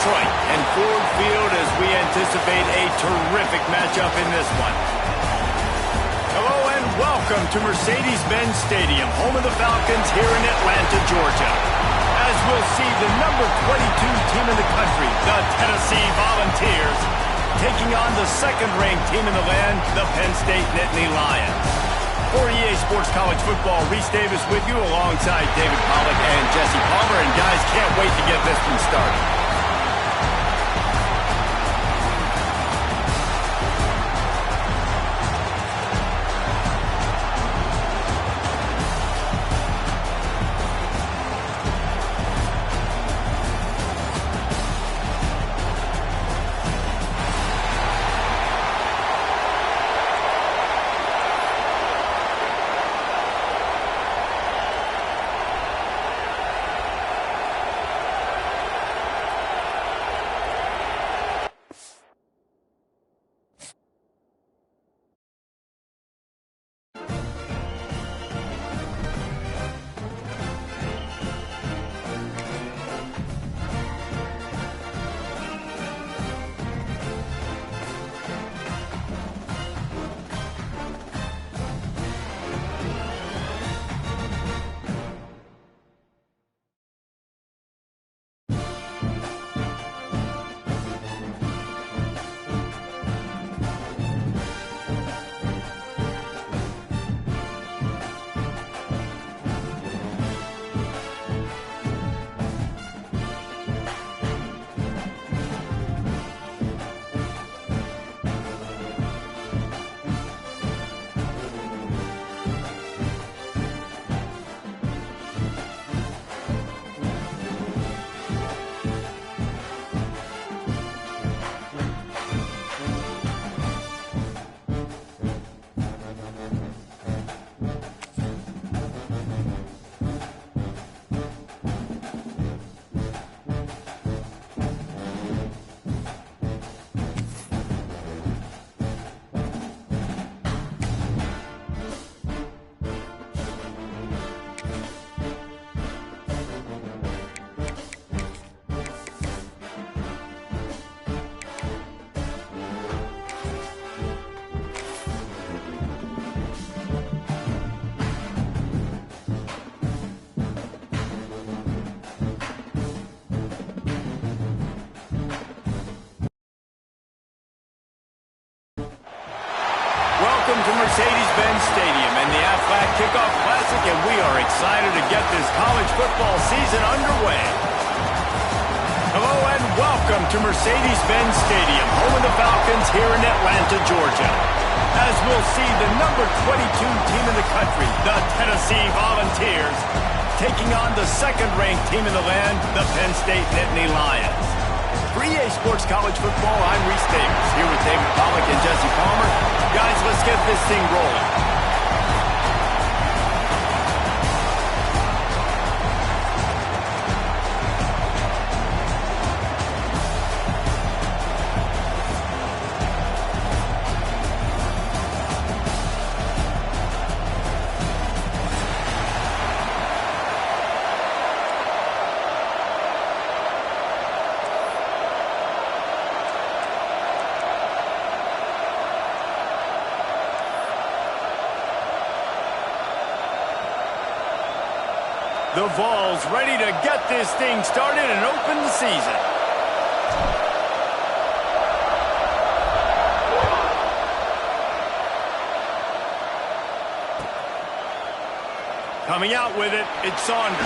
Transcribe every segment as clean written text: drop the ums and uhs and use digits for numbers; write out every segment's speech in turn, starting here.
Detroit and Ford Field as we anticipate a terrific matchup in this one. Hello and welcome to Mercedes-Benz Stadium, home of the Falcons here in Atlanta, Georgia. As we'll see the number 22 team in the country, the Tennessee Volunteers, taking on the second-ranked team in the land, the Penn State Nittany Lions. For EA Sports College Football, Reese Davis with you alongside David Pollack and Jesse Palmer. And guys, can't wait to get this one started. Welcome to Mercedes-Benz Stadium and the Aflac Kickoff Classic, and we are excited to get this college football season underway. Hello and welcome to Mercedes-Benz Stadium, home of the Falcons here in Atlanta, Georgia. As we'll see the number 22 team in the country, the Tennessee Volunteers, taking on the second-ranked team in the land, the Penn State Nittany Lions. For EA Sports College Football, I'm Reese Davis, here with David Pollack and Jesse Palmer. Guys, let's get this thing rolling. The Vols ready to get this thing started and open the season. Coming out with it, it's Saunders.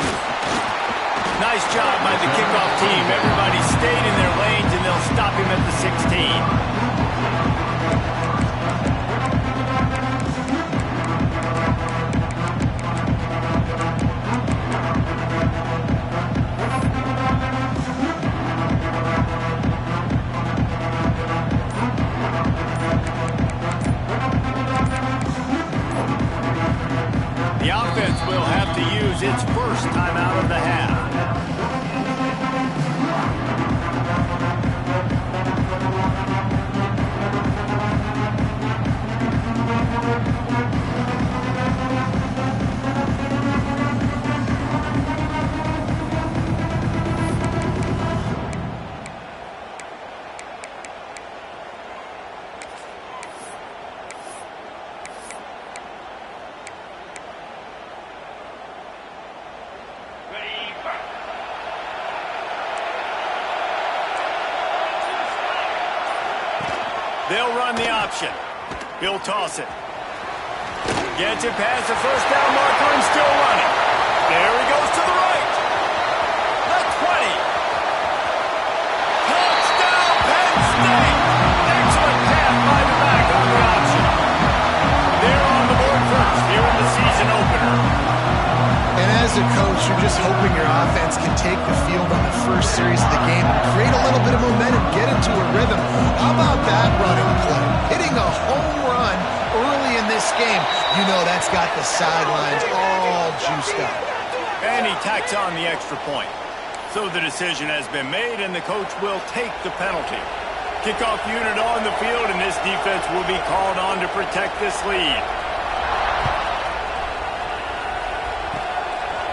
Nice job by the kickoff team. Everybody stayed in their lanes, and they'll stop him at the 16. The offense will have to use its first timeout of the half. They'll run the option. He'll toss it. Gets it past the first down marker and still running. There he goes to the right. The 20. Touchdown, Penn State. Excellent pass by the back on the option. They're on the board first here in the season opener. And as a coach, you're just hoping your offense can take the field on the first series of the game and create a little bit of momentum, get into a rhythm. How about that running play? Hitting a home run early in this game. You know that's got the sidelines all juiced up. And he tacks on the extra point. So the decision has been made, and the coach will take the penalty. Kickoff unit on the field, and this defense will be called on to protect this lead.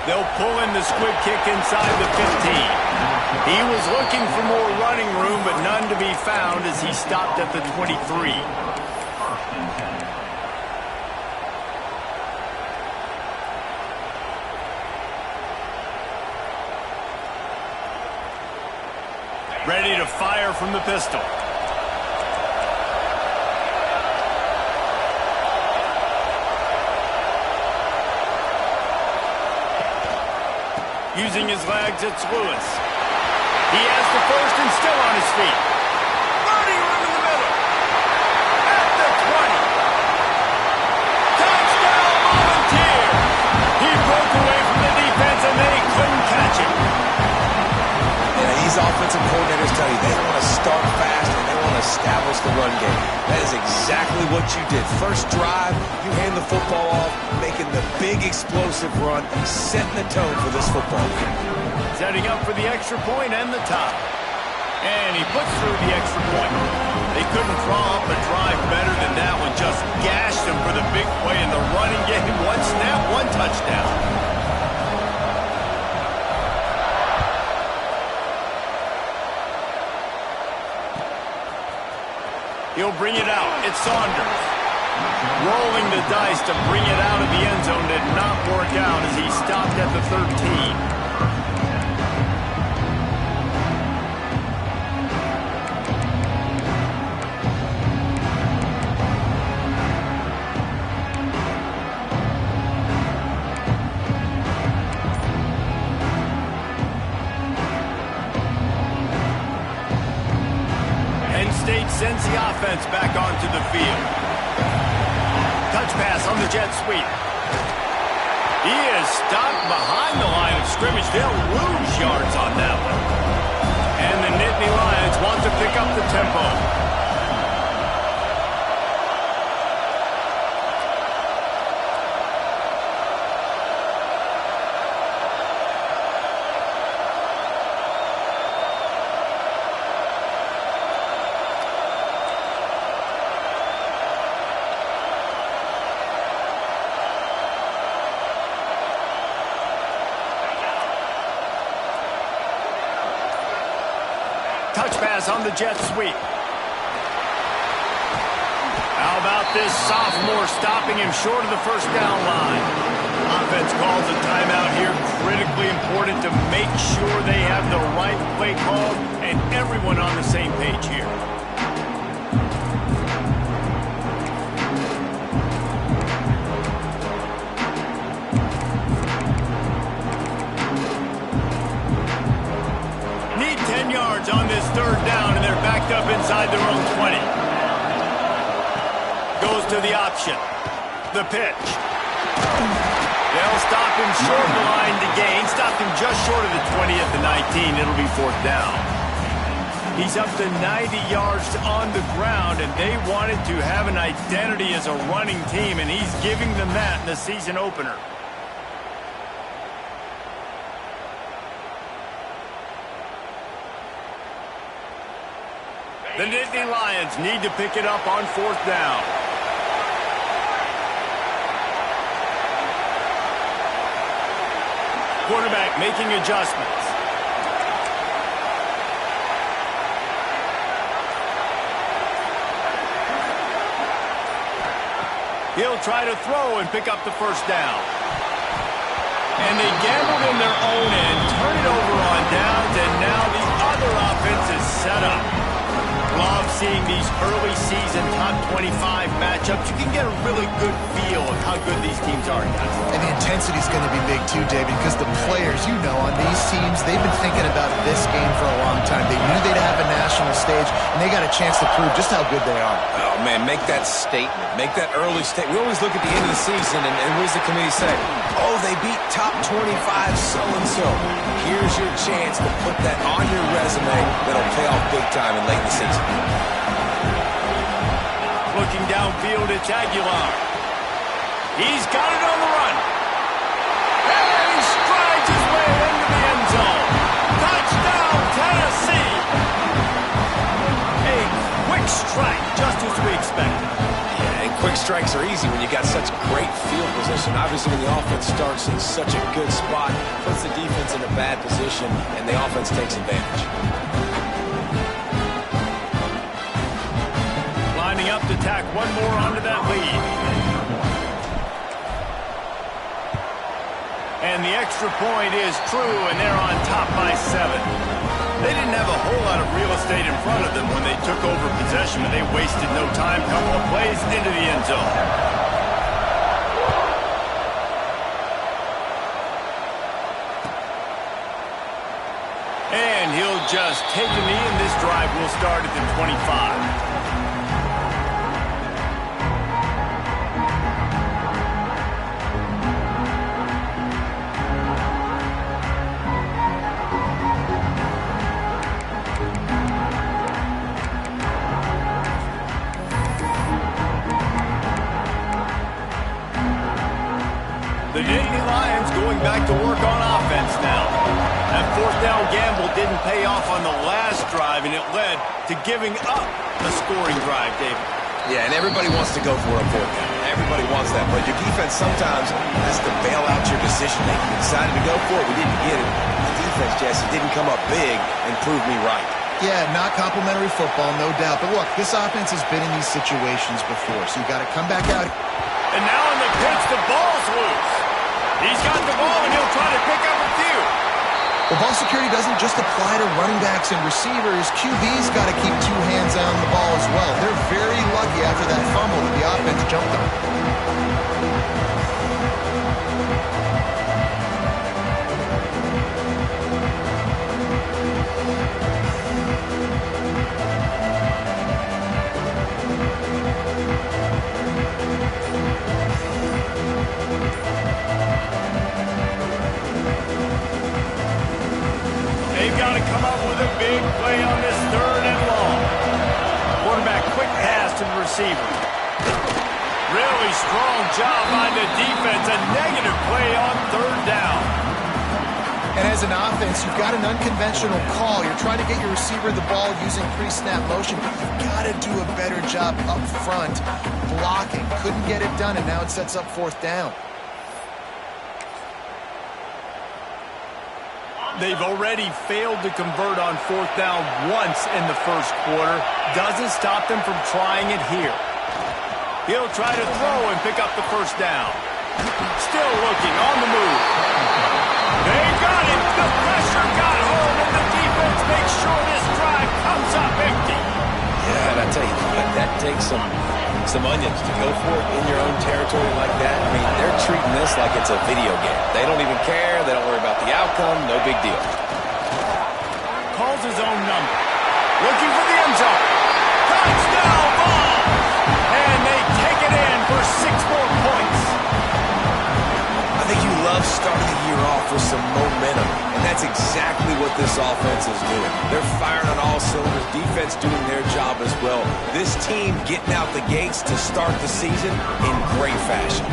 They'll pull in the squib kick inside the 15. He was looking for more running room, but none to be found as he stopped at the 23. Ready to fire from the pistol. Using his legs, it's Lewis. He has the first and still on his feet. Running room in the middle. At the 20. Touchdown, Volunteers! He broke away from the defense and they couldn't catch him. Yeah, these offensive coordinators tell you they want to start fast and they want to establish the run game. That is exactly what you did. First drive, you hand the football off, making the big explosive run, setting the tone for this football game. Setting up for the extra point and the top. And he puts through the extra point. They couldn't draw up a drive better than that one. Just gashed them for the big play in the running game. One snap, one touchdown. He'll bring it out. It's Saunders. Rolling the dice to bring it out of the end zone did not work out as he stopped at the 13. Penn State sends the offense back onto the field. Touch pass on the jet sweep. He is stopped behind the line of scrimmage. They'll lose yards on that one. And the Nittany Lions want to pick up the tempo. Touch pass on the jet sweep. How about this sophomore stopping him short of the first down line? Offense calls a timeout here. Critically important to make sure they have the right play called and everyone on the same page here. On this third down, and they're backed up inside their own 20. Goes to the option. The pitch. They'll stop him short of the line to gain. Stopped him just short of the 20 at the 19. It'll be fourth down. He's up to 90 yards on the ground, and they wanted to have an identity as a running team, and he's giving them that in the season opener. The Nittany Lions need to pick it up on fourth down. Quarterback making adjustments. He'll try to throw and pick up the first down. And they gambled in their own end, turn it over on downs, and now the other offense is set up. Love seeing these early season top 25 matchups. You can get a really good feel of how good these teams are, guys. And the intensity is going to be big too, David, because the players, you know, on these teams, they've been thinking about this game for a long time. They knew they'd have a national stage, and they got a chance to prove just how good they are. Oh, man, make that statement. Make that early statement. We always look at the end of the season, and what does the committee say? Oh, they beat top 25 so-and-so. Here's your chance to put that on your resume that'll pay off big time in late in the season. Looking downfield, it's Aguilar. He's got it on the run. And he strides his way into the end zone. Touchdown, Tennessee. A quick strike, just as we expected. Yeah, and quick strikes are easy when you got such great field position. Obviously, when the offense starts in such a good spot, puts the defense in a bad position, and the offense takes advantage. Lining up to tack one more onto that lead. And the extra point is true, and they're on top by 7. They didn't have a whole lot of real estate in front of them when they took over possession, but they wasted no time. Couple of plays into the end zone. And he'll just take a knee, and this drive will start at the 25. The Nittany Lions going back to work on offense now. That fourth down gamble didn't pay off on the last drive, and it led to giving up a scoring drive, David. Yeah, and everybody wants to go for a fourth down. Everybody wants that, but your defense sometimes has to bail out your decision-making. You decided to go for it, we didn't get it. The defense, Jesse, didn't come up big and prove me right. Yeah, not complimentary football, no doubt. But look, this offense has been in these situations before, so you got to come back out. And now in the pitch, the ball's loose. He's got the ball, and he'll try to pick up a few. Well, ball security doesn't just apply to running backs and receivers. QB's got to keep 2 hands on the ball as well. They're very lucky after that fumble that the offense jumped on. They've got to come up with a big play on this 3rd and long. Quarterback, quick pass to the receiver. Really strong job by the defense. A negative play on 3rd down. And as an offense, you've got an unconventional call. You're trying to get your receiver the ball using pre-snap motion. You've got to do a better job up front blocking. Couldn't get it done, and now it sets up 4th down. They've already failed to convert on 4th down once in the first quarter. Doesn't stop them from trying it here. He'll try to throw and pick up the 1st down. Still looking on the move. They got it. The pressure got home, and the defense makes sure this drive comes up empty. Yeah, and I tell you what, that takes some onions to go for it in your own territory like that. I mean, they're treating this like it's a video game. They don't even care. They don't worry about the outcome. No big deal. Calls his own number. Looking for the end zone. Touchdown ball! And they take it in for 6 more points. I think you love starting the year off with some momentum, and that's exactly what this offense is doing. They're firing on all cylinders, defense doing their job as well. This team getting out the gates to start the season in great fashion.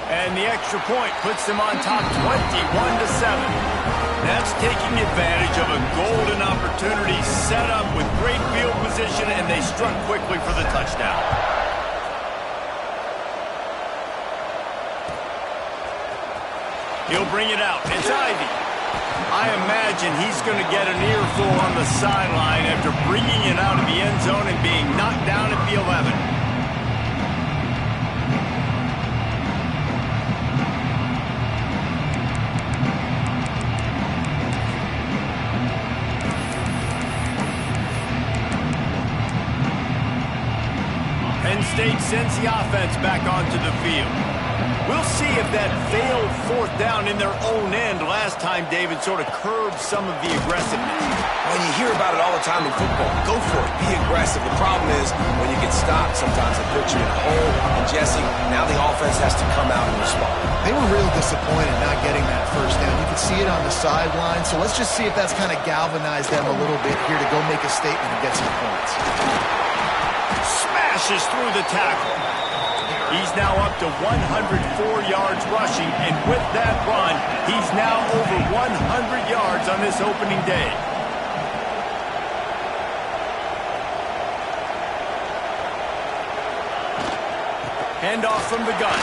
And the extra point puts them on top 21-7. That's taking advantage of a golden opportunity set up with great field position, and they struck quickly for the touchdown. He'll bring it out. It's Ivy. I imagine he's going to get an earful on the sideline after bringing it out of the end zone and being knocked down at the 11. sends the offense back onto the field. We'll see if that failed fourth down in their own end last time, David, sort of curbed some of the aggressiveness. When you hear about it all the time in football, go for it. Be aggressive. The problem is when you get stopped, sometimes it puts you in a hole. And, Jesse, now the offense has to come out and respond. They were real disappointed not getting that first down. You could see it on the sideline. So let's just see if that's kind of galvanized them a little bit here to go make a statement and get some points. Smashes through the tackle. He's now up to 104 yards rushing, and with that run, he's now over 100 yards on this opening day. Handoff from the gun.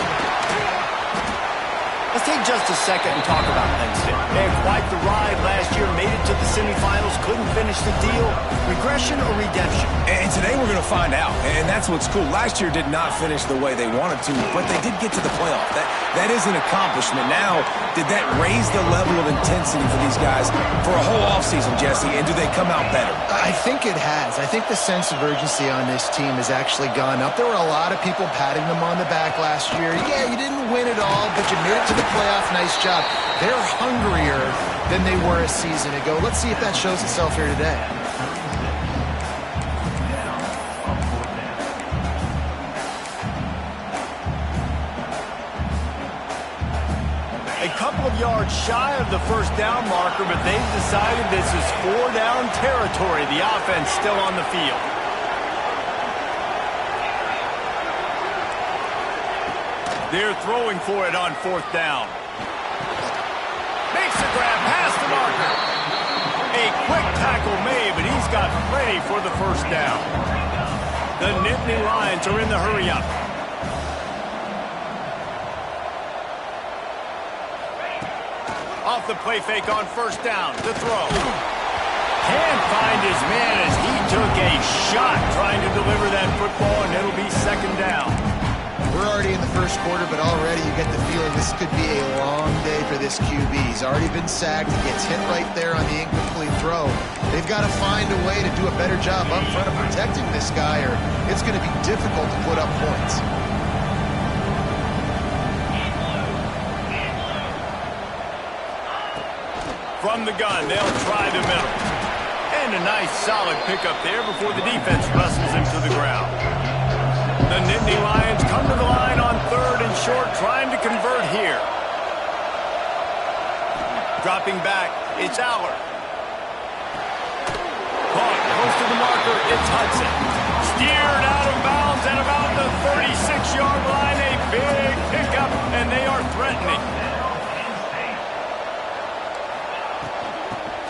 Let's take just a second and talk about Penn State. They had quite the ride last year, made it to the semifinals, couldn't finish the deal. Regression or redemption? And today we're going to find out, and that's what's cool. Last year did not finish the way they wanted to, but they did get to the playoff. That is an accomplishment. Now, did that raise the level of intensity for these guys for a whole offseason, Jesse, and do they come out better? I think it has. I think the sense of urgency on this team has actually gone up. There were a lot of people patting them on the back last year. Yeah, you didn't win it all, but you made it to the playoff. Nice job. They're hungrier than they were a season ago. Let's see if that shows itself here today. A couple of yards shy of the first down marker, but they've decided this is 4-down territory. The offense still on the field. They're throwing for it on fourth down. Makes the grab past the marker. A quick tackle made, but he's got plenty for the first down. The Nittany Lions are in the hurry-up. Off the play fake on first down. The throw. Can't find his man as he took a shot trying to deliver that football, and it'll be second down. We're already in the first quarter, but already you get the feeling this could be a long day for this QB. He's already been sacked. He gets hit right there on the incomplete throw. They've got to find a way to do a better job up front of protecting this guy, or it's going to be difficult to put up points. From the gun, they'll try the middle. And a nice solid pickup there before the defense wrestles him to the ground. The Nittany Lions come to the line on third and short, trying to convert here. Dropping back, it's Aller. Caught close to the marker, it's Hudson. Steered out of bounds at about the 36-yard line. A big pickup, and they are threatening.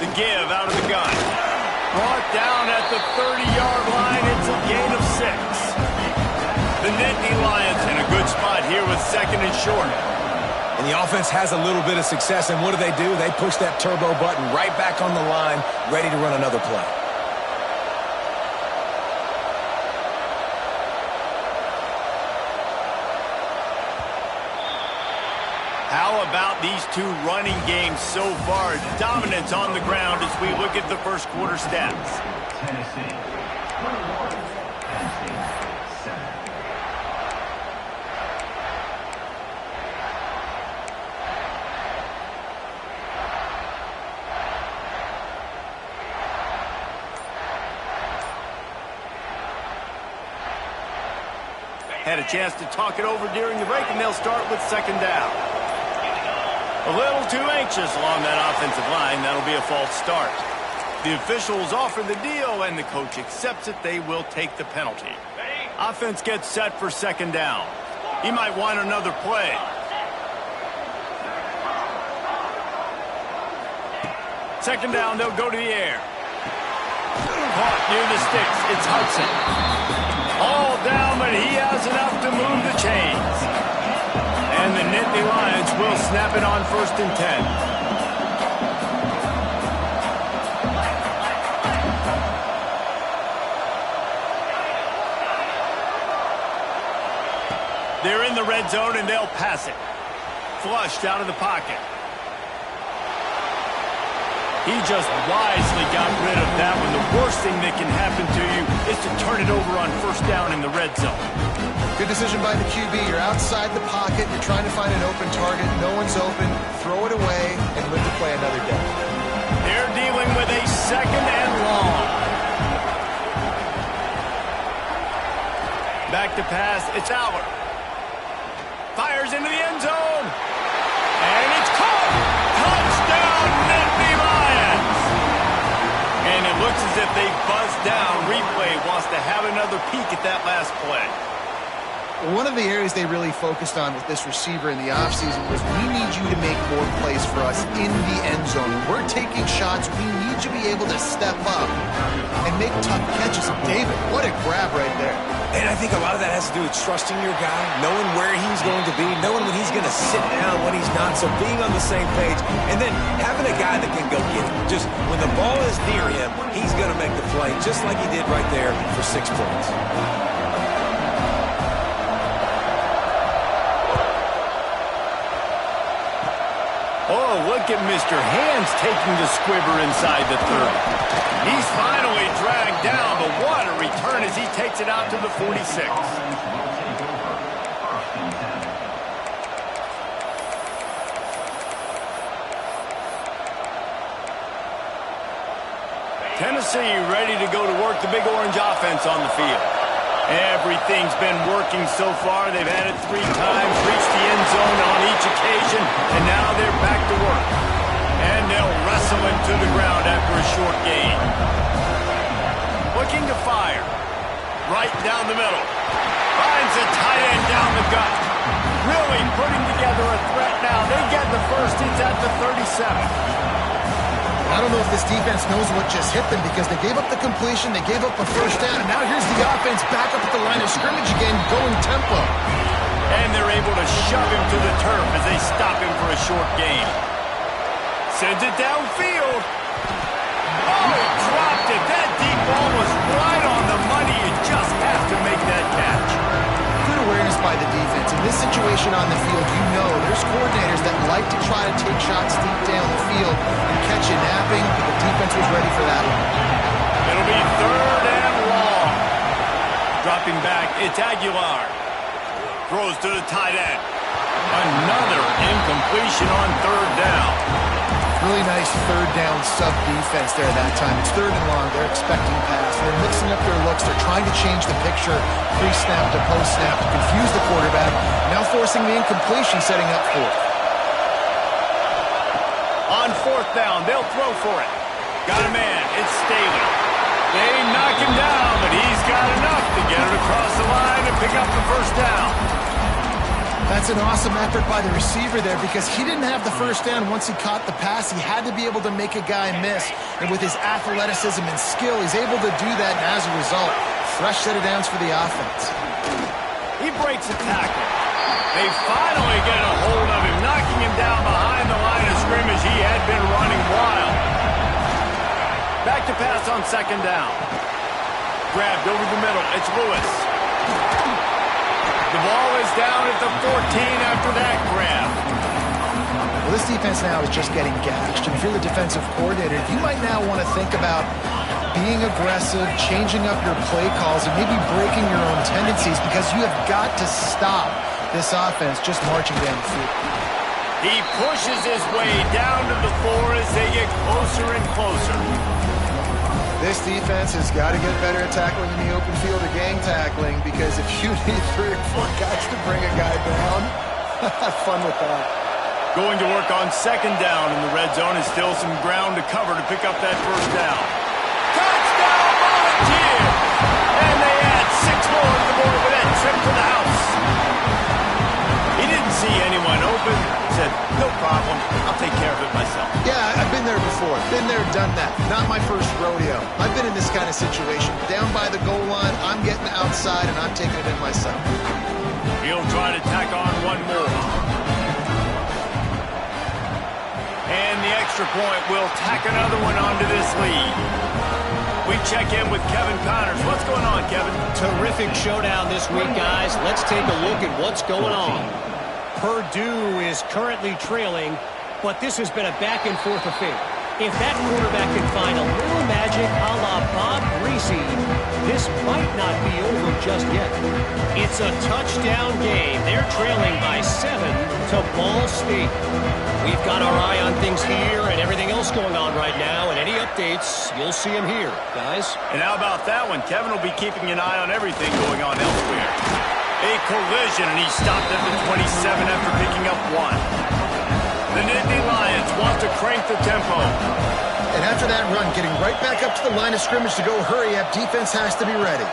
The give out of the gun. Brought down at the 30-yard line. It's a gain of 6. The Nittany Lions in a good spot here with second and short. And the offense has a little bit of success, and what do? They push that turbo button right back on the line, ready to run another play. How about these two running games so far? Dominance on the ground as we look at the first quarter stats. Tennessee, 21. Penn State, 7. Had a chance to talk it over during the break, and they'll start with second down. A little too anxious along that offensive line. That'll be a false start. The officials offer the deal, and the coach accepts it. They will take the penalty. Offense gets set for second down. He might want another play. Second down, they'll go to the air. Caught near the sticks. It's Hudson. All down, but he has enough to move the chains. And the Nittany Lions will snap it on first and 10. They're in the red zone, and they'll pass it. Flushed out of the pocket. He just wisely got rid of that one. The worst thing that can happen to you is to turn it over on first down in the red zone. Good decision by the QB. You're outside the pocket. You're trying to find an open target. No one's open. Throw it away and live to play another day. They're dealing with a 2nd and long. Back to pass. It's Aller. Fires into the end zone. And it's caught. Touchdown, Nittany Lions. And it looks as if they buzzed down. Replay wants to have another peek at that last play. One of the areas they really focused on with this receiver in the offseason was we need you to make more plays for us in the end zone. We're taking shots. We need you to be able to step up and make tough catches. David, what a grab right there. And I think a lot of that has to do with trusting your guy, knowing where he's going to be, knowing when he's going to sit down, when he's not, so being on the same page, and then having a guy that can go get it. Just when the ball is near him, he's going to make the play, just like he did right there for 6 points. Oh, look at Mr. Hands taking the squibber inside the 30. He's finally dragged down, but what a return as he takes it out to the 46. Tennessee ready to go to work the Big Orange offense on the field. Everything's been working so far. They've had it 3 times, reached the end zone on each occasion, and now they're back to work. And they'll wrestle him to the ground after a short gain. Looking to fire. Right down the middle. Finds a tight end down the gut. Really putting together a threat now. They get the first. It's at the 37. I don't know if this defense knows what just hit them because they gave up the completion, they gave up a first down, and now here's the offense back up at the line of scrimmage again, going tempo. And they're able to shove him to the turf as they stop him for a short gain. Sends it downfield. Oh, he dropped it. That deep ball was right on the money. You just have to make that catch. Good awareness by the defense. In this situation on the field, you know there's coordinators that like to try to take shots deep down the field and catch you napping, but the defense was ready for that one. It'll be 3rd and long. Dropping back, it's Aguilar. Throws to the tight end. Another incompletion on 3rd down. Really nice 3rd down sub-defense there that time. It's 3rd and long. They're expecting pass. They're mixing up their looks. They're trying to change the picture pre-snap to post-snap to confuse the quarterback. Now forcing the incompletion, setting up 4th. On 4th down, they'll throw for it. Got a man. It's Staley. They knock him down, but he's got enough to get it across the line and pick up the first down. That's an awesome effort by the receiver there because he didn't have the first down once he caught the pass. He had to be able to make a guy miss. And with his athleticism and skill, he's able to do that. And as a result, fresh set of downs for the offense. He breaks a tackle. They finally get a hold of him, knocking him down behind the line of scrimmage. He had been running wild. Back to pass on 2nd down. Grabbed over the middle. It's Lewis. The ball is down at the 14 after that grab. Well, this defense now is just getting gashed. And if you're the defensive coordinator, you might now want to think about being aggressive, changing up your play calls, and maybe breaking your own tendencies because you have got to stop this offense just marching down the field. He pushes his way down to the 4 as they get closer and closer. This defense has got to get better at tackling in the open field or gang tackling because if you need 3 or 4 guys to bring a guy down, have fun with that. Going to work on 2nd down in the red zone is still some ground to cover to pick up that first down. Touchdown, Volunteer! And they add 6 more to the board with that trip to the house. He didn't see anyone open. Said, no problem. I'll take care of it myself. Yeah, I've been there before. Been there, done that. Not my first rodeo. I've been in this kind of situation. Down by the goal line, I'm getting outside, and I'm taking it in myself. He'll try to tack on 1 more. And the extra point will tack another one onto this lead. We check in with Kevin Connors. What's going on, Kevin? Terrific showdown this week, guys. Let's take a look at what's going on. Purdue is currently trailing, but this has been a back-and-forth affair. If that quarterback can find a little magic a la Bob Greasy, this might not be over just yet. It's a touchdown game. They're trailing by 7 to Ball State. We've got our eye on things here and everything else going on right now, and any updates, you'll see them here, guys. And how about that one? Kevin will be keeping an eye on everything going on elsewhere. A collision, and he stopped at the 27 after picking up 1. The Nittany Lions want to crank the tempo. And after that run, getting right back up to the line of scrimmage to go hurry up, defense has to be ready.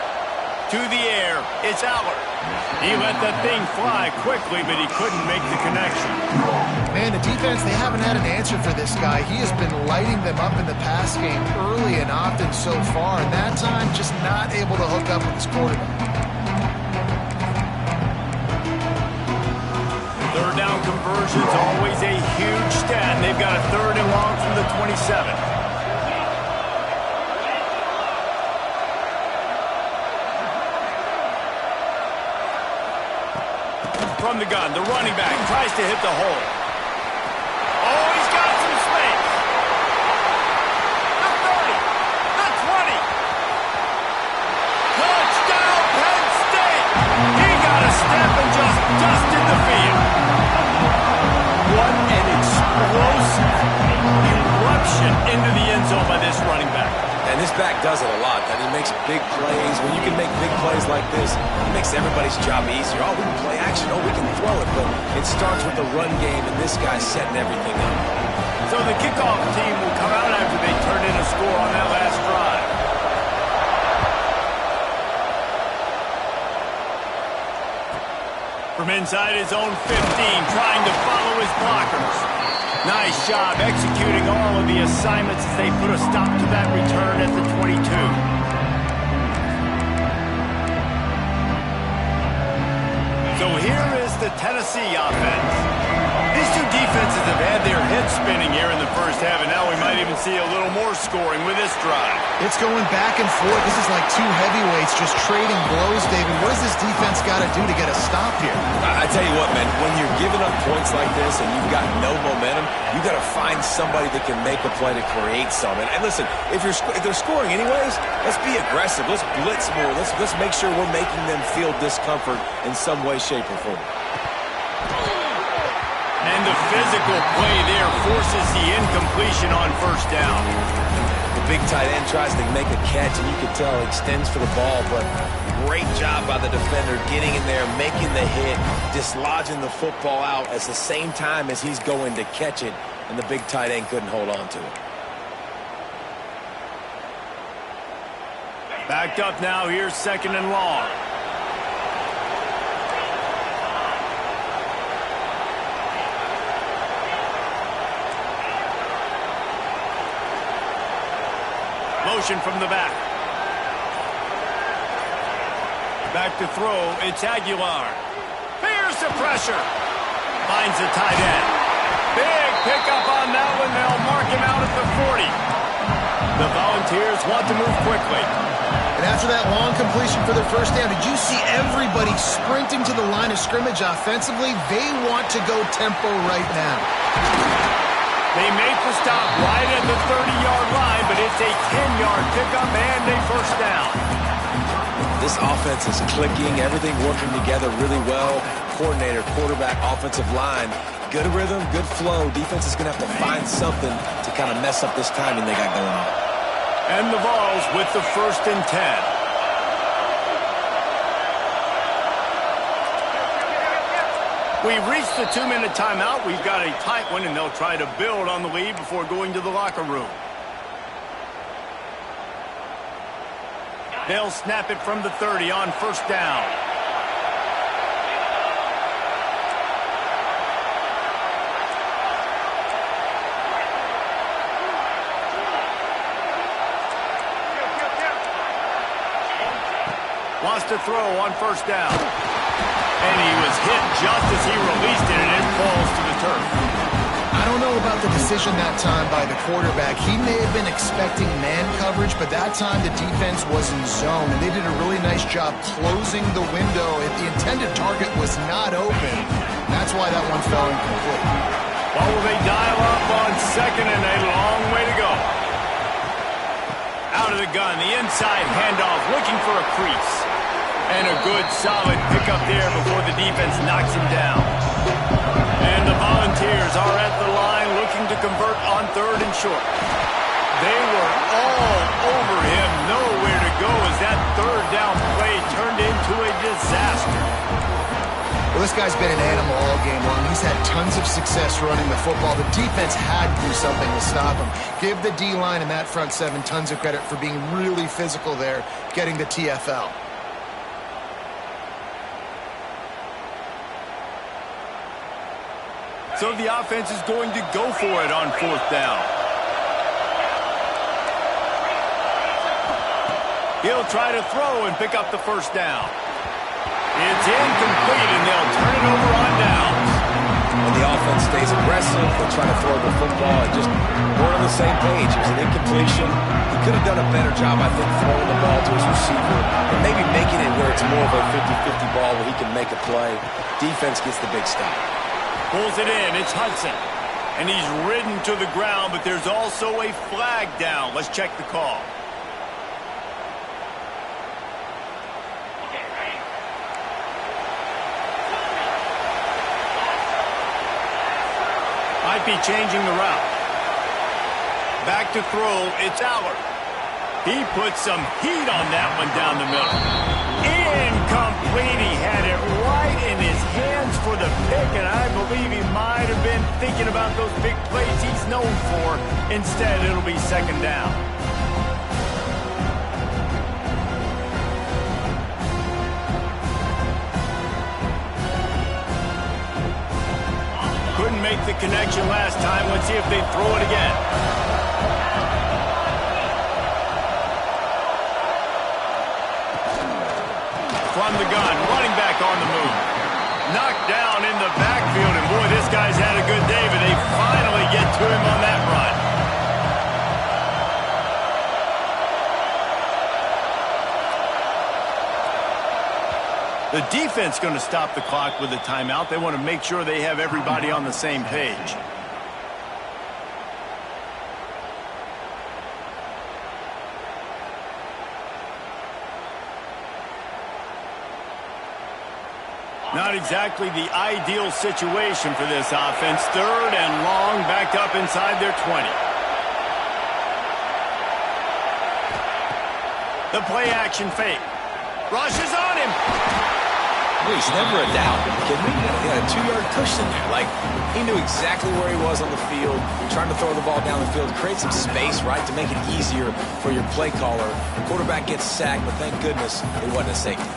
To the air, it's Aller. He let that thing fly quickly, but he couldn't make the connection. Man, the defense, they haven't had an answer for this guy. He has been lighting them up in the pass game early and often so far, and that time just not able to hook up with his quarterback. Third down conversion's always a huge stat, and they've got a 3rd and long from the 27. From the gun, the running back tries to hit the hole. Oh, he's got some space. The 30, the 20. Touchdown, Penn State. He got a step and just dusted the field. What an explosive eruption into the end zone by this running back. And this back does it a lot. That he makes big plays. When you can make big plays like this, it makes everybody's job easier. Oh, we can play action. Oh, we can throw it. But it starts with the run game, and this guy's setting everything up. So the kickoff team will come out after they turn in a score on that last drive. From inside his own 15, trying to follow his blockers. Nice job executing all of the assignments as they put a stop to that return at the 22. So here is the Tennessee offense. These two defenses have had their heads spinning here in the first half, and now we might even see a little more scoring with this drive. It's going back and forth. This is like two heavyweights just trading blows, David. What does this defense got to do to get a stop here? I tell you what, man, when you're giving up points like this and you've got no momentum, you got to find somebody that can make a play to create something. And listen, if they're scoring anyways, let's be aggressive. Let's blitz more. Let's make sure we're making them feel discomfort in some way, shape, or form. And the physical play there forces the incompletion on first down. The big tight end tries to make a catch, and you can tell extends for the ball, but great job by the defender getting in there, making the hit, dislodging the football out at the same time as he's going to catch it, and the big tight end couldn't hold on to it. Backed up now, here's 2nd and long. Motion from the back. Back to throw, it's Aguilar. Here's the pressure. Finds the tight end. Big pickup on that one. They'll mark him out at the 40. The Volunteers want to move quickly. And after that long completion for their first down, did you see everybody sprinting to the line of scrimmage offensively? They want to go tempo right now. They make the stop right at the 30-yard line, but it's a 10-yard pickup and a first down. This offense is clicking, everything working together really well. Coordinator, quarterback, offensive line, good rhythm, good flow. Defense is going to have to find something to kind of mess up this timing they got going on. And the Vols with the 1st and 10. We've reached the 2-minute timeout. We've got a tight one, and they'll try to build on the lead before going to the locker room. They'll snap it from the 30 on first down. Wants to throw on first down. And he was hit just as he released it, and it falls to the turf. I don't know about the decision that time by the quarterback. He may have been expecting man coverage, but that time the defense was in zone, and they did a really nice job closing the window. If the intended target was not open, that's why that one fell incomplete. Well, will they dial up on 2nd and a long way to go? Out out of the gun. The inside handoff, looking for a crease. And a good, solid pickup there before the defense knocks him down. And the Volunteers are at the line looking to convert on 3rd and short. They were all over him, nowhere to go as that 3rd down play turned into a disaster. Well, this guy's been an animal all game long. He's had tons of success running the football. The defense had to do something to stop him. Give the D-line and that front 7 tons of credit for being really physical there, getting the TFL. So the offense is going to go for it on 4th down. He'll try to throw and pick up the 1st down. It's incomplete, and they'll turn it over on downs. And the offense stays aggressive. They'll try to throw the football and just we're on the same page. It was an incompletion. He could have done a better job, I think, throwing the ball to his receiver and maybe making it where it's more of a 50-50 ball where he can make a play. Defense gets the big stop. Pulls it in. It's Hudson. And he's ridden to the ground, but there's also a flag down. Let's check the call. Might be changing the route. Back to throw. It's Allard. He put some heat on that one down the middle. Incomplete. He had it right in his hands for the pick, and I believe he might have been thinking about those big plays he's known for. Instead, it'll be 2nd down. Couldn't make the connection last time. Let's see if they throw it again. From the gun, running back on the move. Knocked down in the backfield, and boy, this guy's had a good day, but they finally get to him on that run. The defense going to stop the clock with a timeout. They want to make sure they have everybody on the same page. Not exactly the ideal situation for this offense. 3rd and long, backed up inside their 20. The play action fake. Rush is on him. He's never a doubt. Can we? He had a 2-yard cushion there. Like, he knew exactly where he was on the field, trying to throw the ball down the field, create some space, right, to make it easier for your play caller. The quarterback gets sacked, but thank goodness it wasn't a safety.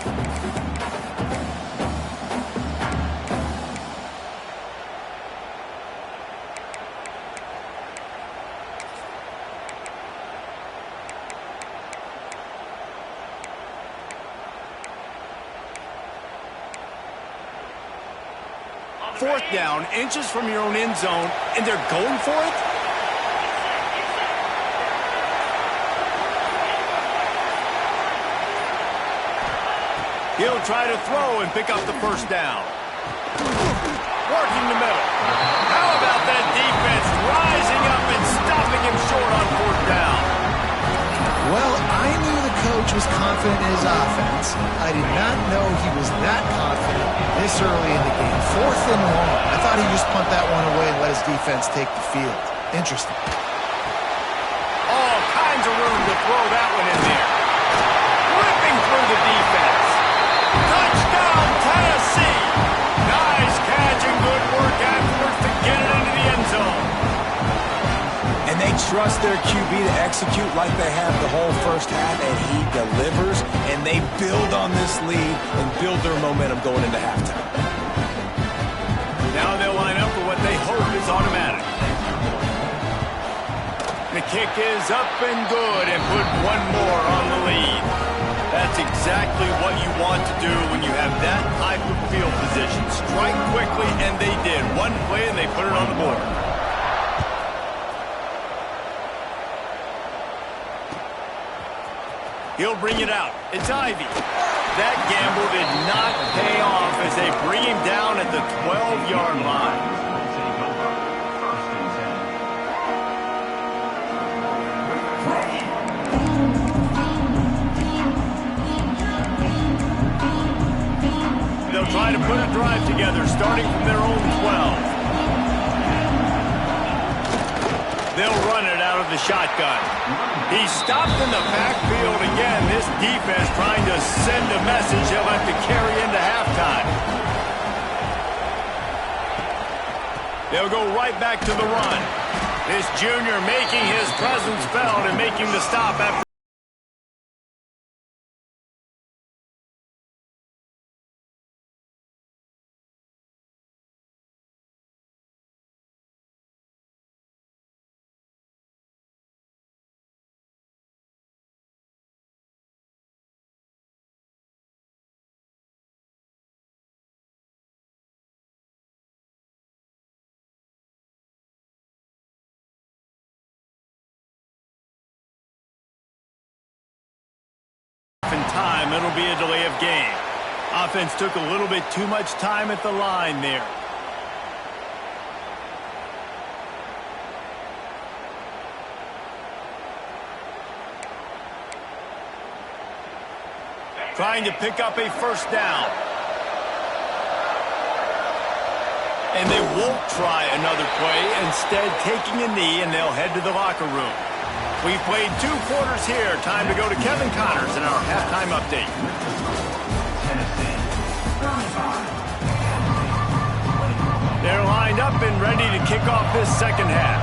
Fourth down, inches from your own end zone, and they're going for it? He'll try to throw and pick up the 1st down. Working the middle. How about that defense rising up and stopping him short on 4th down? Well, I knew the coach was confident in his offense. I did not know he was that confident this early in the game. 4th and long. I thought he'd just punt that one away and let his defense take the field. Interesting. All kinds of room to throw that one in there. Ripping through the defense. Touchdown, Tennessee! Nice catch and good work afterwards to get it into the end zone. And they trust their QB to execute like they have the whole first half, and he delivers, and they build on this lead and build their momentum going into halftime. Now they'll line up for what they hope is automatic. The kick is up and good and put one more on the lead. That's exactly what you want to do when you have that type of field position. Strike quickly, and they did. One play, and they put it on the board. He'll bring it out. It's Ivy. That gamble did not pay off as they bring him down at the 12-yard line. First and 10. try to put a drive together, starting from their own 12. They'll run it out of the shotgun. He's stopped in the backfield again. This defense trying to send a message they'll have to carry into halftime. They'll go right back to the run. This junior making his presence felt and making the stop after. Time, it'll be a delay of game. Offense took a little bit too much time at the line there. Trying to pick up a first down. And they won't try another play, instead taking a knee, and they'll head to the locker room. We've played 2 quarters here. Time to go to Kevin Connors in our halftime update. They're lined up and ready to kick off this second half.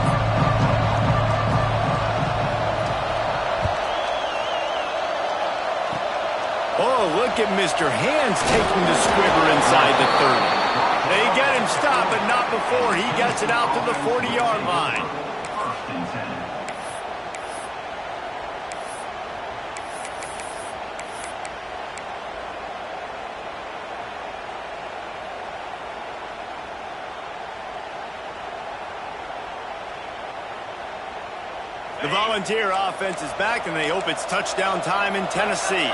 Oh, look at Mr. Hands taking the squibber inside the 30. They get him stopped, but not before he gets it out to the 40-yard line. The Volunteer offense is back, and they hope it's touchdown time in Tennessee.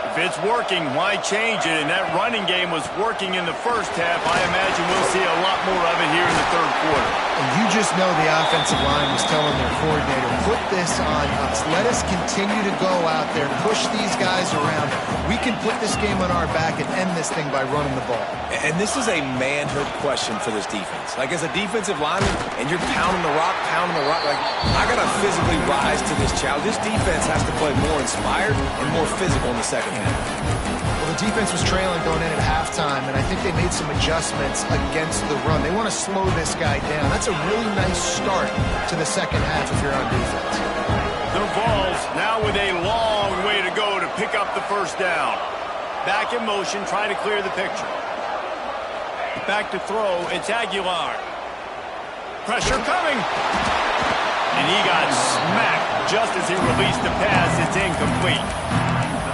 If it's working, why change it? And that running game was working in the first half. I imagine we'll see a lot more of it here in the third quarter. And you just know the offensive line was telling their coordinator, put this on us. Let us continue to go out there, push these guys around. We can put this game on our back and end this thing by running the ball. And this is a manhood question for this defense. Like, as a defensive lineman, and you're pounding the rock, like, I got to physically rise to this challenge. This defense has to play more inspired and more physical in the second half. Well, the defense was trailing going in at halftime, and I think they made some adjustments against the run. They want to slow this guy down. That's a really nice start to the second half if you're on defense. The Vols now with a long way to go to pick up the first down. Back in motion, try to clear the picture. Back to throw, it's Aguilar. Pressure coming. And he got smacked just as he released the pass. It's incomplete.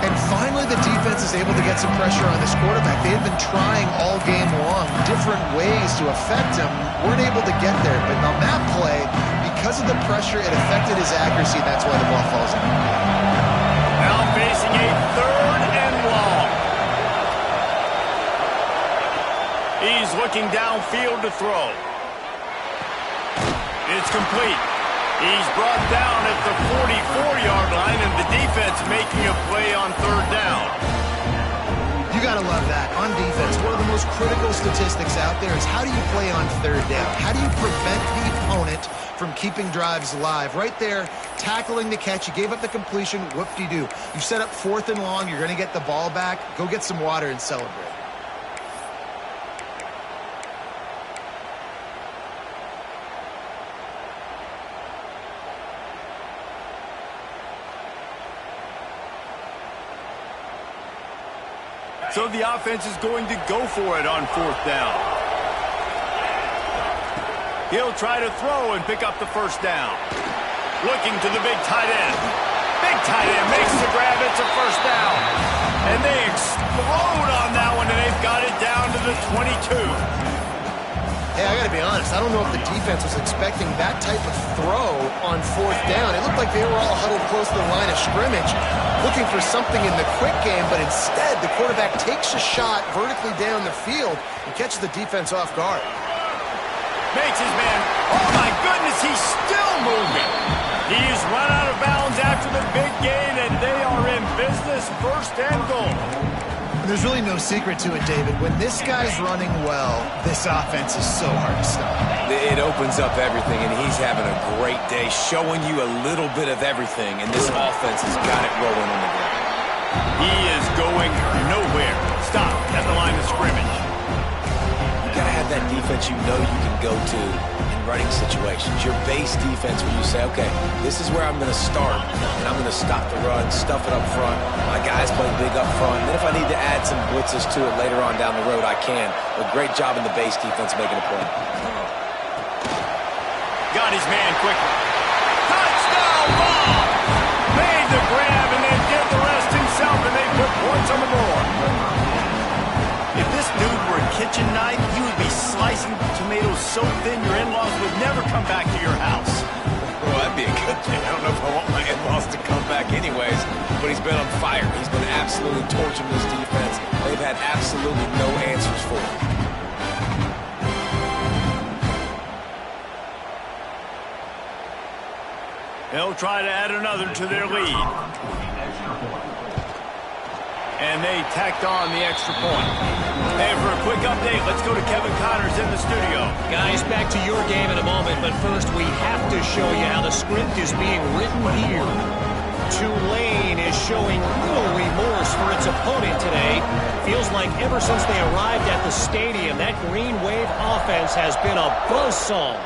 And finally, the defense is able to get some pressure on this quarterback. They had been trying all game long different ways to affect him. Weren't able to get there. But on that play, because of the pressure, it affected his accuracy. That's why the ball falls in. Now facing a 3rd and long. He's looking downfield to throw. It's complete. He's brought down at the 44-yard line, and the defense making a play on 3rd down. You got to love that. On defense, one of the most critical statistics out there is how do you play on 3rd down? How do you prevent the opponent from keeping drives alive? Right there, tackling the catch. You gave up the completion. Whoop-de-doo. You set up 4th and long. You're going to get the ball back. Go get some water and celebrate. So the offense is going to go for it on 4th down. He'll try to throw and pick up the first down. Looking to the big tight end. Big tight end makes the grab. It's a first down. And they explode on that one, and they've got it down to the 22. Hey, I got to be honest. I don't know if the defense was expecting that type of throw on 4th down. It looked like they were all huddled close to the line of scrimmage, looking for something in the quick game, but instead the quarterback takes a shot vertically down the field and catches the defense off guard. Makes his man. Oh, my goodness, he's still moving. He's run out of bounds after the big gain, and they are in business. 1st and goal. There's really no secret to it, David. When this guy's running well, this offense is so hard to stop. It opens up everything, and he's having a great day, showing you a little bit of everything, and this offense has got it rolling on the ground. He is going nowhere. Stop at the line of scrimmage. You got to have that defense you know you can go to in running situations. Your base defense where you say, okay, this is where I'm going to start, and I'm going to stop the run, stuff it up front. My guys play big up front. And then if I need to add some blitzes to it later on down the road, I can. But great job in the base defense making a play. Got his man quickly. Touchdown ball! Made the grab and then did the rest himself, and they put points on the board. If this dude were a kitchen knife, you would be slicing tomatoes so thin your in-laws would never come back to your house. Well, that'd be a good thing. I don't know if I want my in-laws to come back anyways, but he's been on fire. He's been absolutely torching this defense. They've had absolutely no answers for him. They'll try to add another to their lead. And they tacked on the extra point. Hey, for a quick update, let's go to Kevin Connors in the studio. Guys, back to your game in a moment, but first we have to show you how the script is being written here. Tulane is showing little remorse for its opponent today. Feels like ever since they arrived at the stadium, that Green Wave offense has been a buzzsaw.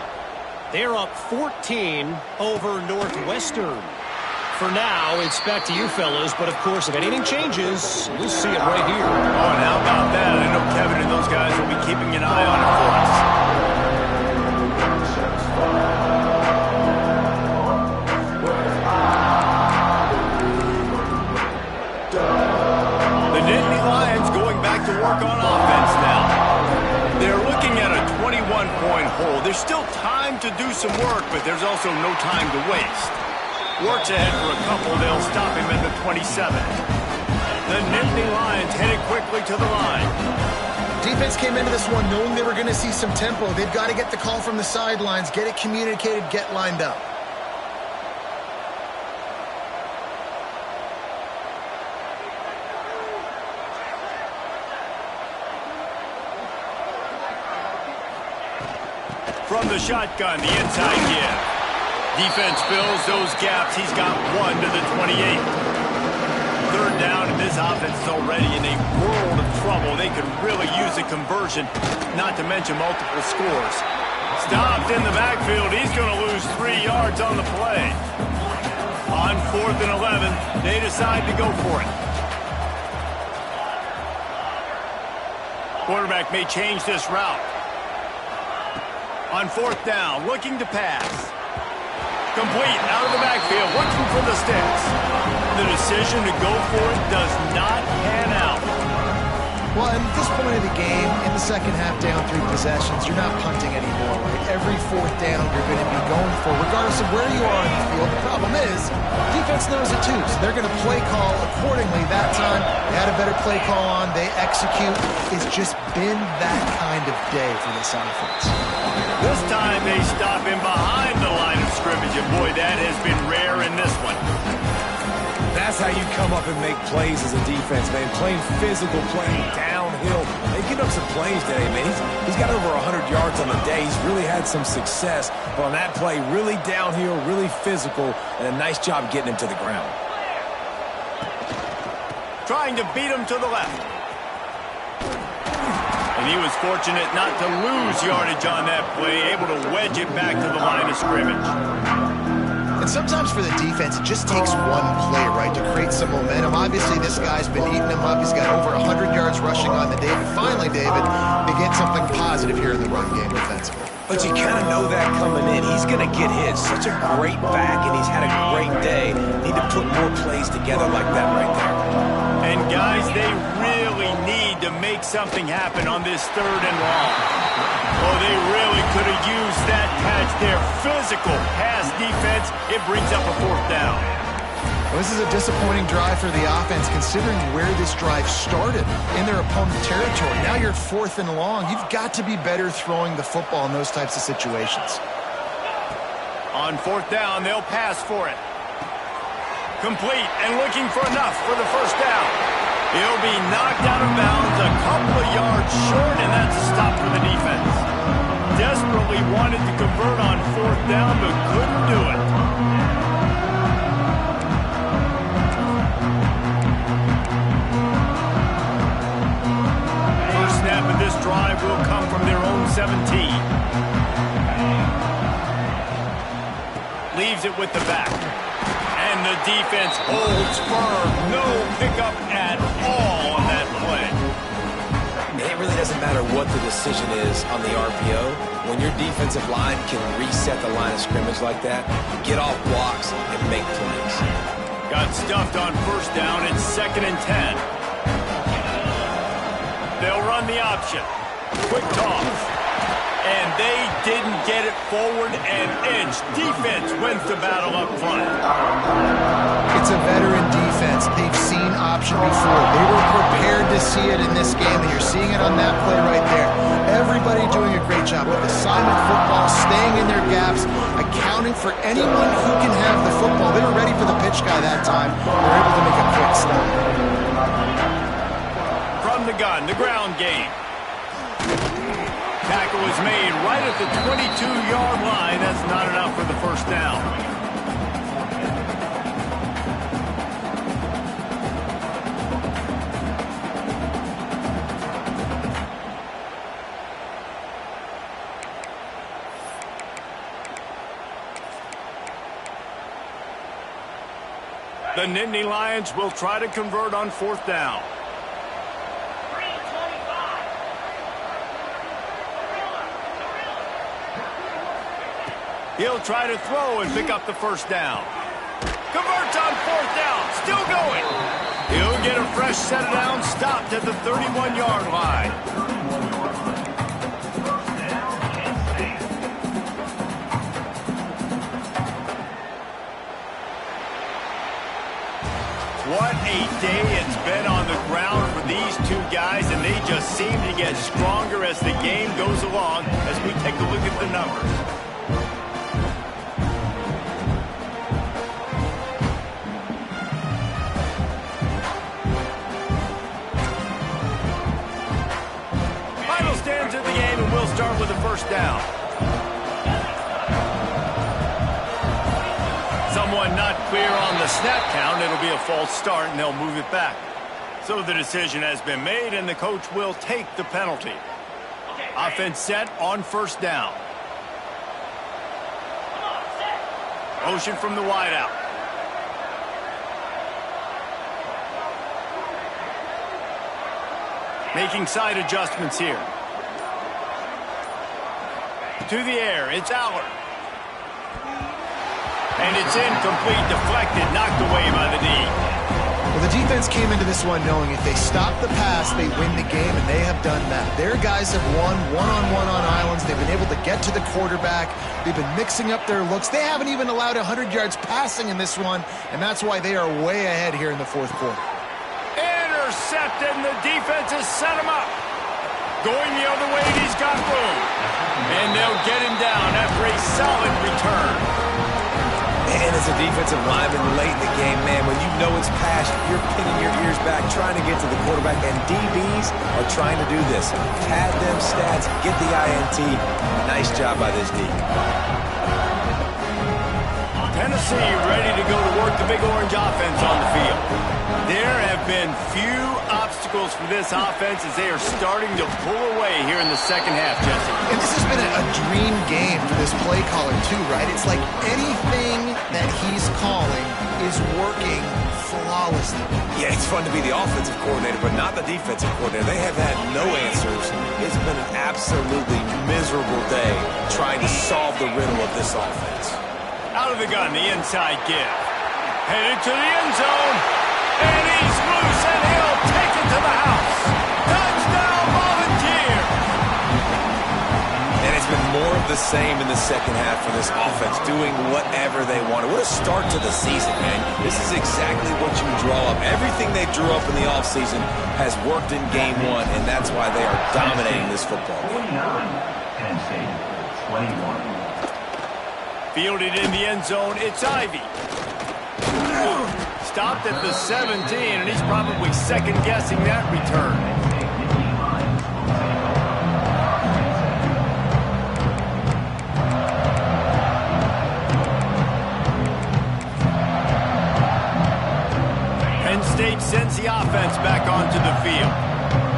They're up 14 over Northwestern. For now, it's back to you fellas, but of course, if anything changes, we'll see it right here. Oh, and how about that? I know Kevin and those guys will be keeping an eye on it for us. The Nittany Lions going back to work on offense now. They're looking at a 21-point hole. There's still time to do some work, but there's also no time to waste. Works ahead for a couple. They'll stop him at the 27. The Nittany Lions headed quickly to the line. Defense came into this one knowing they were going to see some tempo. They've got to get the call from the sidelines, get it communicated, get lined up. From the shotgun, the inside give. Defense fills those gaps. He's got one to the 28. Third down, and this offense is already in a world of trouble. They could really use a conversion, not to mention multiple scores. Stopped in the backfield. He's going to lose 3 yards on the play. On 4th and 11, they decide to go for it. Quarterback may change this route. On 4th down, looking to pass. Complete, out of the backfield, looking for the sticks. The decision to go for it does not pan out. Well, at this point of the game, in the second half, down 3 possessions, you're not punting anymore, right? Every 4th down you're going to be going for, regardless of where you are on the field. The problem is, defense knows it too, so they're going to play call accordingly. That time, they had a better play call on, they execute. It's just been that kind of day for this offense. This time they stop him behind the line of scrimmage, and boy, that has been rare in this one. That's how you come up and make plays as a defense, man. Playing physical, playing downhill. They give up some plays today, man. He's got over 100 yards on the day. He's really had some success. But on that play, really downhill, really physical, and a nice job getting him to the ground. Trying to beat him to the left. And he was fortunate not to lose yardage on that play, able to wedge it back to the line of scrimmage. And sometimes for the defense, it just takes one play, right, to create some momentum. Obviously, this guy's been eating him up. He's got over 100 yards rushing on the day. But finally, David, they get something positive here in the run game defensively. But you kind of know that coming in. He's going to get his. Such a great back, and he's had a great day. Need to put more plays together like that right there. And, guys, they really need to make something happen on this 3rd and long. Oh, they really could have used that catch there. Physical pass defense. It brings up a 4th down. Well, this is a disappointing drive for the offense, considering where this drive started in their opponent's territory. Now you're at 4th and long. You've got to be better throwing the football in those types of situations. On 4th down, they'll pass for it. Complete and looking for enough for the 1st down. He'll be knocked out of bounds a couple of yards short, and that's a stop for the defense. Desperately wanted to convert on 4th down, but couldn't do it. First snap of this drive will come from their own 17. Leaves it with the back. And the defense holds firm. No pickup at all on that play. It really doesn't matter what the decision is on the RPO. When your defensive line can reset the line of scrimmage like that, get off blocks and make plays. Got stuffed on 1st down. It's 2nd and 10. They'll run the option. Quick toss. And they didn't get it forward an inch. Defense wins the battle up front. It's a veteran defense. They've seen option before. They were prepared to see it in this game, and you're seeing it on that play right there. Everybody doing a great job with assignment football, staying in their gaps, accounting for anyone who can have the football. They were ready for the pitch guy that time. They're able to make a quick stop. From the gun, the ground game. Tackle was made right at the 22-yard line. That's not enough for the 1st down. The Nittany Lions will try to convert on 4th down. He'll try to throw and pick up the 1st down. Converts on 4th down. Still going. He'll get a fresh set of downs, stopped at the 31-yard line. What a day it's been on the ground for these two guys, and they just seem to get stronger as the game goes along as we take a look at the numbers. Stands in the game, and we'll start with the 1st down. Someone not clear on the snap count. It'll be a false start, and they'll move it back. So the decision has been made, and the coach will take the penalty. Offense set on 1st down. Motion from the wideout. Making side adjustments here. To the air, it's Aller. And it's incomplete, deflected, knocked away by the D. Well, the defense came into this one knowing if they stop the pass, they win the game, and they have done that. Their guys have won one-on-one on islands. They've been able to get to the quarterback. They've been mixing up their looks. They haven't even allowed 100 yards passing in this one, and that's why they are way ahead here in the 4th quarter. Intercepted, and the defense has set him up. Going the other way, and he's got room. And they'll get him down after a solid return. And as a defensive lineman late in the game, man, when you know it's pass, you're pinning your ears back, trying to get to the quarterback, and DBs are trying to do this. Pad them stats, get the INT. Nice job by this D. Tennessee ready to go to work the Big Orange offense on the field. There have been few obstacles for this offense as they are starting to pull away here in the 2nd half, Jesse. And this has been a dream game for this play caller, too, right? It's like anything that he's calling is working flawlessly. Yeah, it's fun to be the offensive coordinator, but not the defensive coordinator. They have had no answers. It's been an absolutely miserable day trying to solve the riddle of this offense. Out of the gun, the inside give. Headed to the end zone. And he's loose, and he'll take it to the house. Touchdown, Volunteer! And it's been more of the same in the 2nd half for this offense, doing whatever they wanted. What a start to the season, man. This is exactly what you draw up. Everything they drew up in the offseason has worked in game 1, and that's why they are dominating this football game. 49, Penn State, 21. Fielded in the end zone, it's Ivy. stopped at the 17, and he's probably second-guessing that return. Penn State sends the offense back onto the field.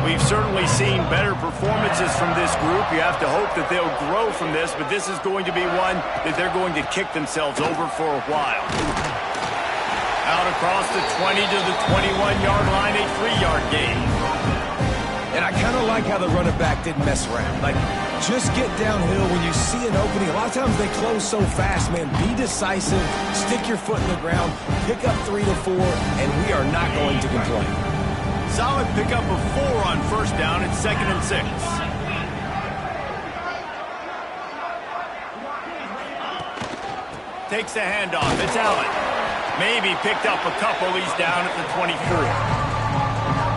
We've certainly seen better performances from this group. You have to hope that they'll grow from this, but this is going to be one that they're going to kick themselves over for a while. Out across the 20 to the 21-yard line, a 3-yard gain. And I kind of like how the running back didn't mess around. Like, just get downhill when you see an opening. A lot of times they close so fast, man. Be decisive, stick your foot in the ground, pick up 3 to 4, and we are not going to complain. Solid pickup of 4 on first down. It's 2nd and 6. Takes the handoff. It's Allen. Maybe picked up a couple. He's down at the 24.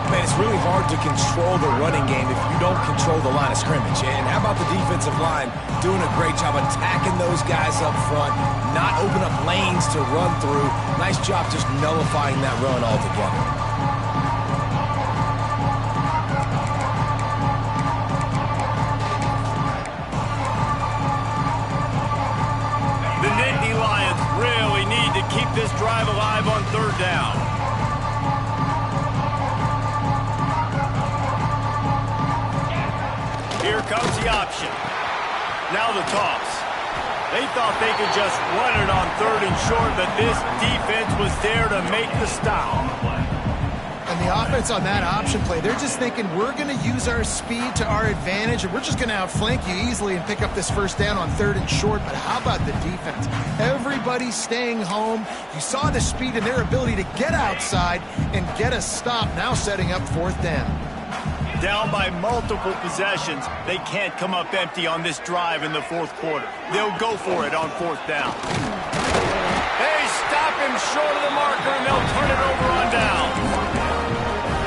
Man, it's really hard to control the running game if you don't control the line of scrimmage. And how about the defensive line doing a great job attacking those guys up front, not open up lanes to run through. Nice job just nullifying that run altogether. Really need to keep this drive alive on 3rd down. Here comes the option. Now the toss. They thought they could just run it on 3rd and short, but this defense was there to make the stop. And the offense on that option play, they're just thinking we're going to use our speed to our advantage and we're just going to outflank you easily and pick up this 1st down on 3rd and short. But how about the defense? Everybody's staying home. You saw the speed and their ability to get outside and get a stop, now setting up 4th down. Down by multiple possessions, they can't come up empty on this drive in the 4th quarter. They'll go for it on 4th down. They stop him short of the marker and they'll turn it over on down.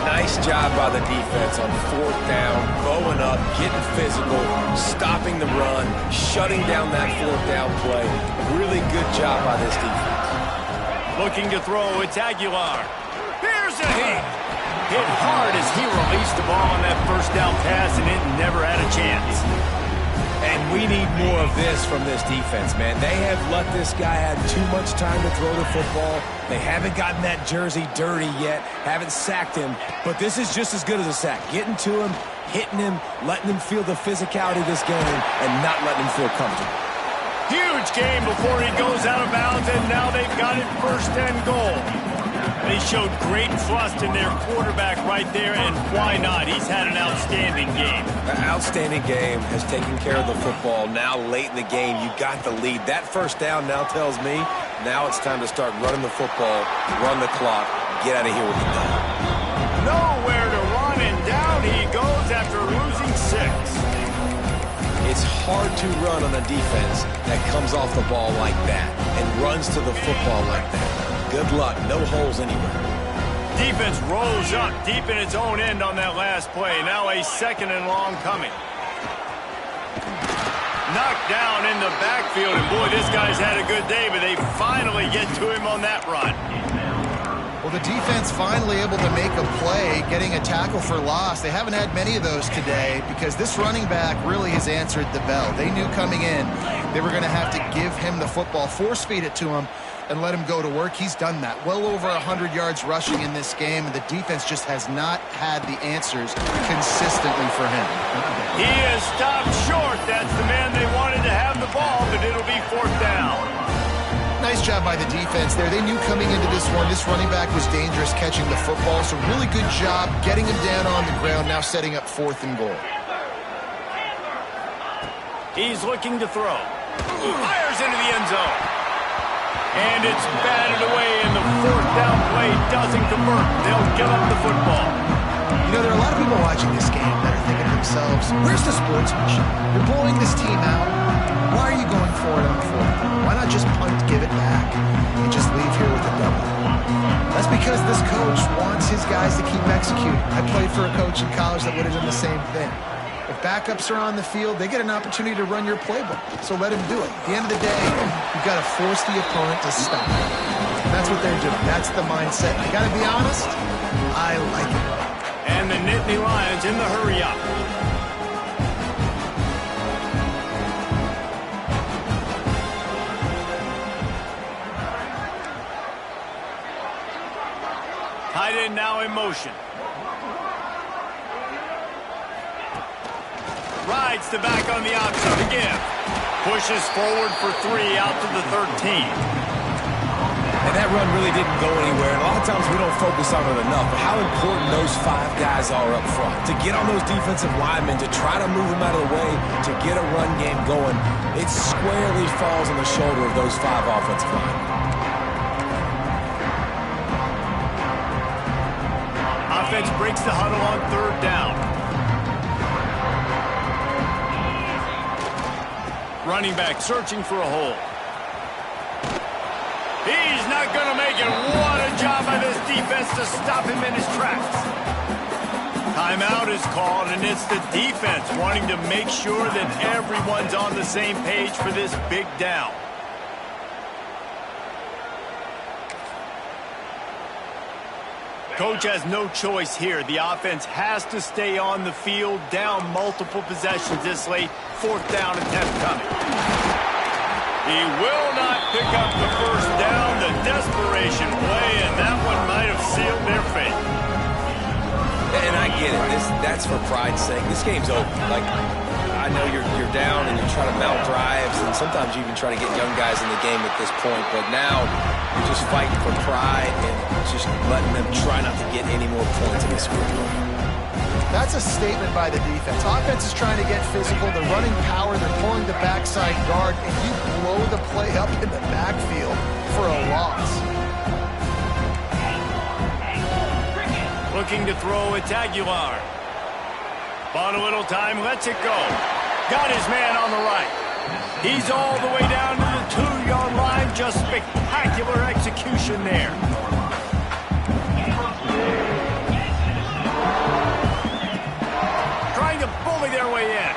Nice job by the defense on 4th down, bowing up, getting physical, stopping the run, shutting down that 4th down play. Really good job by this defense. Looking to throw, it's Aguilar. Here's a hit. Hit hard as he released the ball on that 1st down pass, and it never had a chance. And we need more of this from this defense, man. They have let this guy have too much time to throw the football. They haven't gotten that jersey dirty yet, haven't sacked him. But this is just as good as a sack. Getting to him, hitting him, letting him feel the physicality of this game, and not letting him feel comfortable. Huge game before he goes out of bounds, and now they've got it 1st and goal. They showed great trust in their quarterback right there, and why not? He's had an outstanding game. An outstanding game, has taken care of the football. Now late in the game, you got the lead. That 1st down now tells me now it's time to start running the football, run the clock, get out of here with the dub. Nowhere to run, and down he goes after losing 6. It's hard to run on a defense that comes off the ball like that and runs to the football like that. Good luck. No holes anywhere. Defense rolls up deep in its own end on that last play. Now a 2nd and long coming. Knocked down in the backfield, and boy, this guy's had a good day, but they finally get to him on that run. Well, the defense finally able to make a play, getting a tackle for loss. They haven't had many of those today because this running back really has answered the bell. They knew coming in they were going to have to give him the football, force feed it to him, and let him go to work. He's done that. Well over 100 yards rushing in this game, and the defense just has not had the answers consistently for him. He is stopped short. That's the man they wanted to have the ball, but it'll be 4th down. Nice job by the defense there. They knew coming into this one, this running back was dangerous catching the football, so really good job getting him down on the ground, now setting up 4th and goal. He's looking to throw. Fires into the end zone. And it's batted away, and the 4th down play doesn't convert. They'll give up the football. You know, there are a lot of people watching this game that are thinking to themselves, where's the sportsmanship? You're blowing this team out. Why are you going for it on 4th down? Why not just punt, give it back, and just leave here with a double? That's because this coach wants his guys to keep executing. I played for a coach in college that would have done the same thing. If backups are on the field, they get an opportunity to run your playbook, so let him do it. At the end of the day, you've got to force the opponent to stop. that's what they're doing. That's the mindset. I got to be honest, I like it. And the Nittany Lions in the hurry-up. Tight end now in motion. Rides the back on the option to give. Pushes forward for 3 out to the 13. And that run really didn't go anywhere. And a lot of times we don't focus on it enough, but how important those 5 guys are up front. To get on those defensive linemen, to try to move them out of the way, to get a run game going, it squarely falls on the shoulder of those 5 offensive linemen. Offense breaks the huddle on 3rd down. Running back searching for a hole. He's not going to make it. What a job by this defense to stop him in his tracks. Timeout is called, and it's the defense wanting to make sure that everyone's on the same page for this big down. Coach has no choice here. The offense has to stay on the field, down multiple possessions this late. 4th down attempt coming. He will not pick up the 1st down. The desperation play, and that one might have sealed their fate. And I get it. That's for pride's sake. This game's over. Like, I know you're down and you're trying to mount drives, and sometimes you even try to get young guys in the game at this point. But now you're just fighting for pride and just letting them try not to get any more points in this football. That's a statement by the defense. Offense is trying to get physical. They're running power. They're pulling the backside guard, and you blow the play up in the backfield for a loss. Looking to throw at Aguilar. Bought a little time, lets it go. Got his man on the right. He's all the way down to the 2-yard line. Just spectacular execution there. Trying to bully their way in.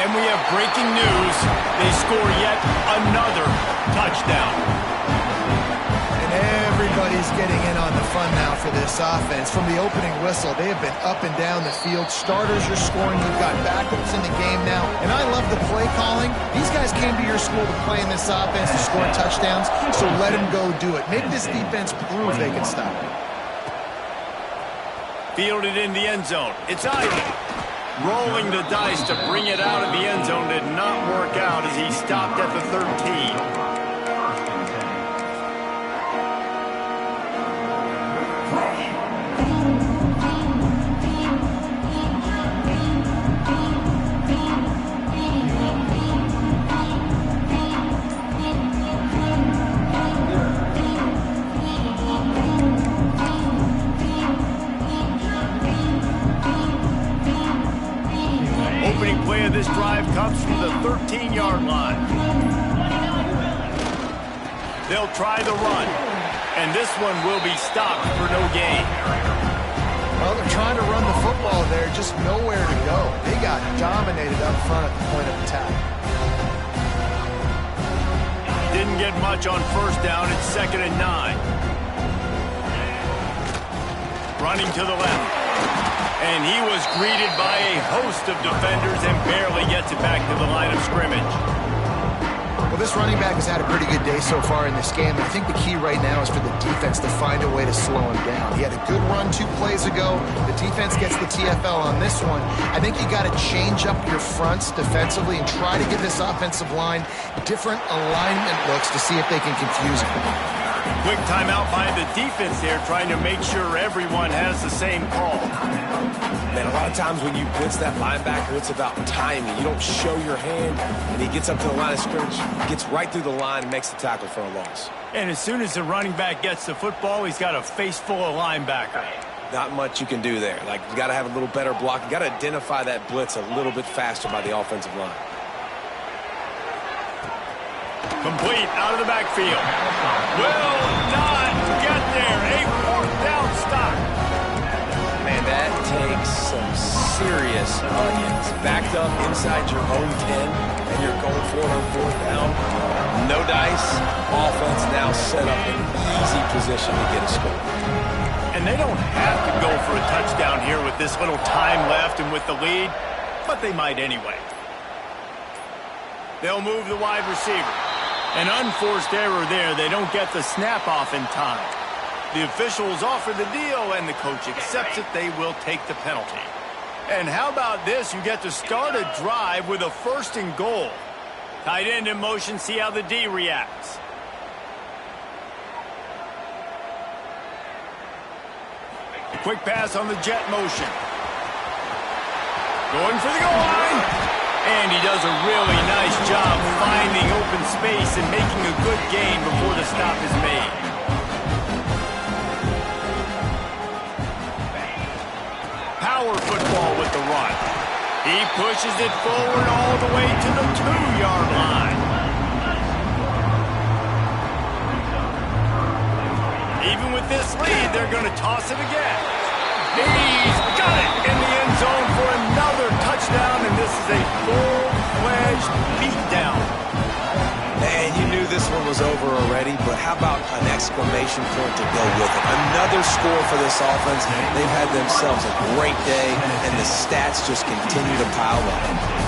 And we have breaking news. They score yet another touchdown. Everybody's getting in on the fun now for this offense. From the opening whistle, they have been up and down the field. Starters are scoring. You've got backups in the game now. And I love the play calling. These guys came to your school to play in this offense to score touchdowns, so let them go do it. Make this defense prove they can stop it. Fielded in the end zone. It's Ivy. Rolling the dice to bring it out of the end zone did not work out as he stopped at the 13. Play of this drive comes from the 13-yard line. They'll try the run, and this one will be stopped for no gain. Well, they're trying to run the football there, just nowhere to go. They got dominated up front at the point of attack. Didn't get much on 1st down. It's 2nd and 9. Running to the left. And he was greeted by a host of defenders and barely gets it back to the line of scrimmage. Well, this running back has had a pretty good day so far in this game. I think the key right now is for the defense to find a way to slow him down. He had a good run 2 plays ago. The defense gets the TFL on this one. I think you got to change up your fronts defensively and try to give this offensive line different alignment looks to see if they can confuse him. Quick timeout by the defense there, trying to make sure everyone has the same call. Man, a lot of times when you blitz that linebacker, it's about timing. You don't show your hand, and he gets up to the line of scrimmage, gets right through the line, and makes the tackle for a loss. And as soon as the running back gets the football, he's got a face full of linebacker. Not much you can do there. Like, you got to have a little better block. You got to identify that blitz a little bit faster by the offensive line. Complete out of the backfield. Will not get there. A 4th down stop. Man, that takes some serious onions backed up inside your own 10 and you're going for it on fourth down, no dice, offense now set up in easy position to get a score. And they don't have to go for a touchdown here with this little time left and with the lead, but they might anyway. They'll move the wide receiver. An unforced error there. They don't get the snap off in time. The officials offer the deal, and the coach accepts it. They will take the penalty. And how about this? You get to start a drive with a 1st and goal. Tight end in motion. See how the D reacts. A quick pass on the jet motion. Going for the goal line. And he does a really nice job finding open space and making a good gain before the stop is made. Power football with the run. He pushes it forward all the way to the 2-yard line. Even with this lead, they're going to toss it again. He's got it in the end zone for another touchdown, and this is a full-fledged beatdown. And you knew this one was over already, but how about an exclamation point to go with it? Another score for this offense. They've had themselves a great day, and the stats just continue to pile up.